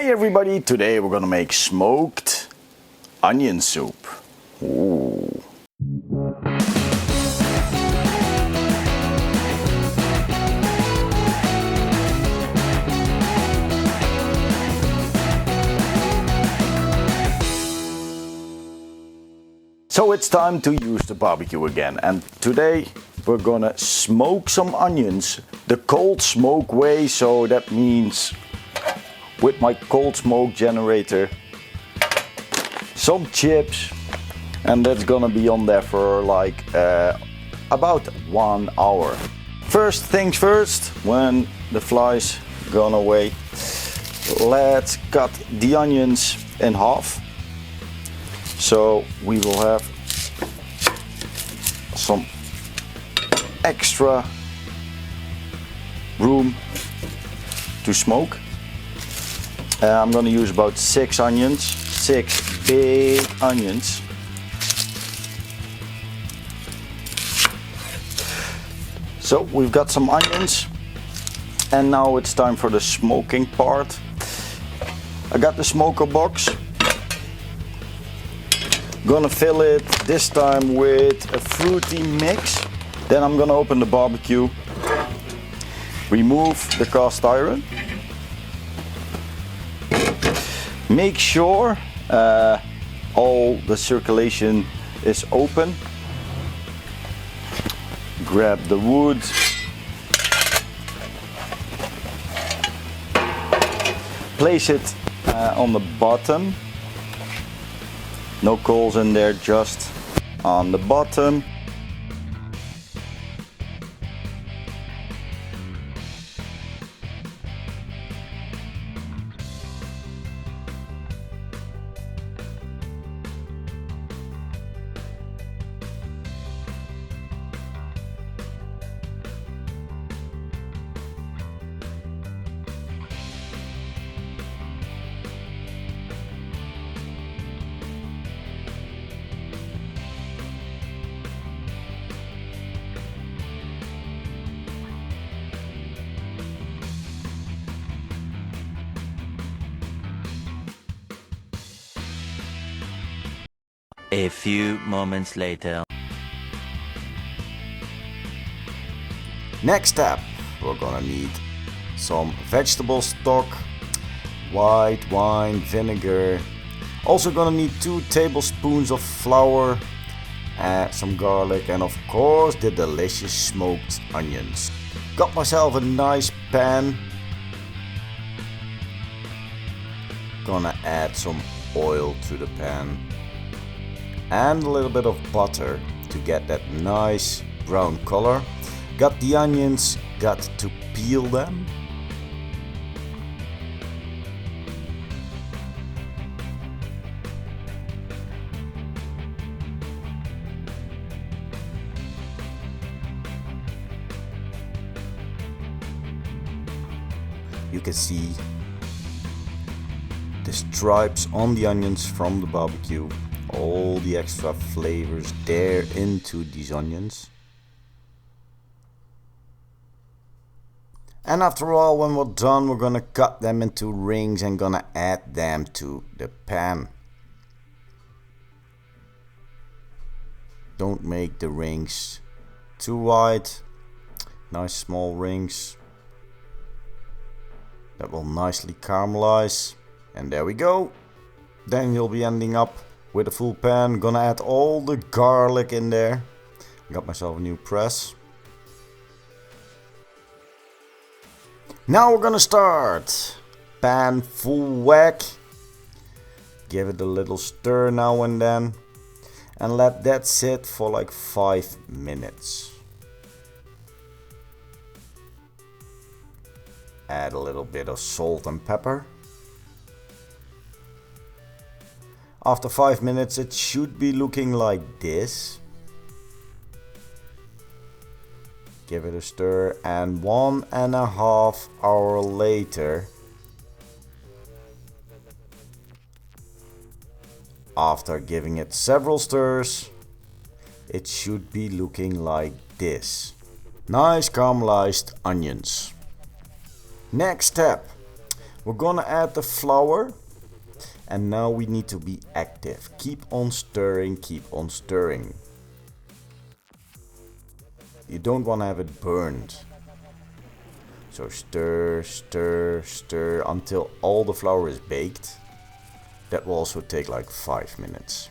Hey everybody, today we're gonna make smoked onion soup. Ooh. So it's time to use the barbecue again, and today we're gonna smoke some onions the cold smoke way. So that means with my cold smoke generator, some chips, and that's gonna be on there for like about 1 hour. First things first, when the flies gone away, let's cut the onions in half. So we will have some extra room to smoke. I'm gonna use about 6 onions, 6 big onions. So we've got some onions, and now it's time for the smoking part. I got the smoker box. Gonna fill it this time with a fruity mix. Then I'm gonna open the barbecue, remove the cast iron. Make sure all the circulation is open. Grab the wood. Place it on the bottom. No coals in there, just on the bottom. A few moments later. Next step, we're gonna need some vegetable stock, white wine vinegar. Also gonna need 2 tablespoons of flour, some garlic, and of course the delicious smoked onions. Got myself a nice pan. Gonna add some oil to the pan and a little bit of butter to get that nice brown color. Got the onions, got to peel them. You can see the stripes on the onions from the barbecue. All the extra flavors there into these onions. And after all, when we're done, we're gonna cut them into rings and gonna add them to the pan. Don't make the rings too wide. Nice small rings. That will nicely caramelize. And there we go. Then you'll be ending up with a full pan. Gonna add all the garlic in there. Got myself a new press. Now we're gonna start. Pan full whack. Give it a little stir now and then. And let that sit for like 5 minutes. Add a little bit of salt and pepper. After 5 minutes it should be looking like this. Give it a stir, and 1.5 hours later, after giving it several stirs, it should be looking like this. Nice caramelized onions. Next step, We're gonna add the flour. And now we need to be active. Keep on stirring, keep on stirring. You don't want to have it burned. So stir, stir, stir until all the flour is baked. That will also take like 5 minutes.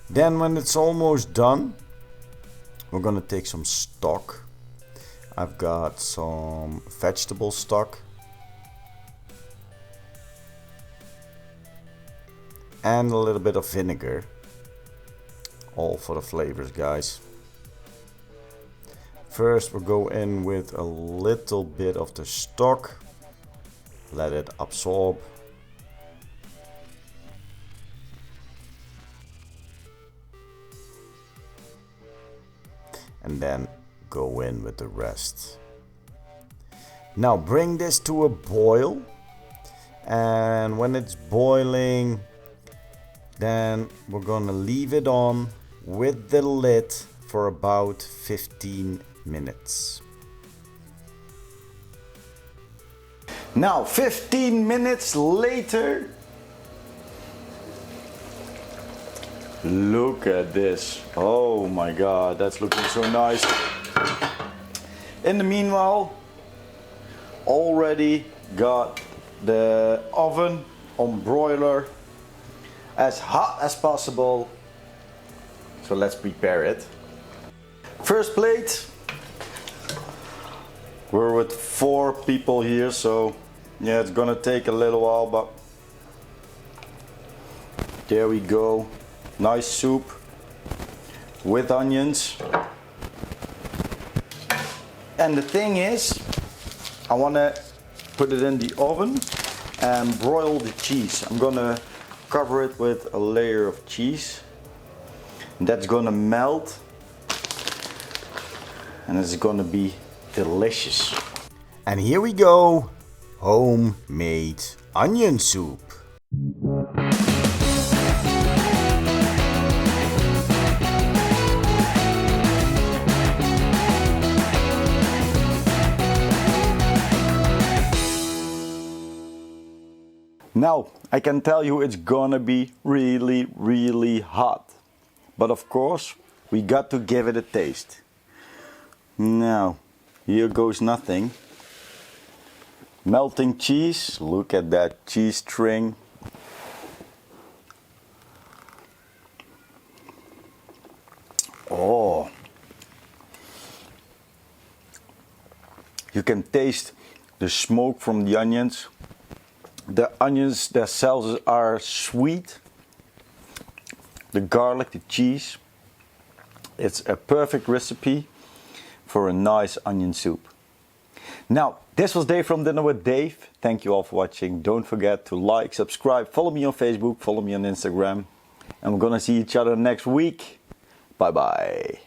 Then when it's almost done, we're gonna take some stock. I've got some vegetable stock. And a little bit of vinegar. All for the flavors, guys. First we'll go in with a little bit of the stock. Let it absorb. And then go in with the rest. Now bring this to a boil. And when it's boiling, then we're gonna leave it on with the lid for about 15 minutes. Now 15 minutes later, look at this. Oh my god, that's looking so nice. In the meanwhile, already got the oven on broiler as hot as possible. So let's prepare it. First plate. We're with 4 people here, so yeah, it's gonna take a little while, but there we go. Nice soup with onions. And the thing is, I wanna put it in the oven and broil the cheese. I'm gonna cover it with a layer of cheese. That's gonna melt and it's gonna be delicious. And here we go, homemade onion soup. Now, I can tell you it's gonna be really, really hot. But of course, we got to give it a taste. Now, here goes nothing. Melting cheese, look at that cheese string. Oh. You can taste the smoke from the onions. The onions themselves are sweet. The garlic, the cheese. It's a perfect recipe for a nice onion soup. Now, this was Dave from Dinner with Dave. Thank you all for watching. Don't forget to like, subscribe, follow me on Facebook, follow me on Instagram. And we're gonna see each other next week. Bye bye.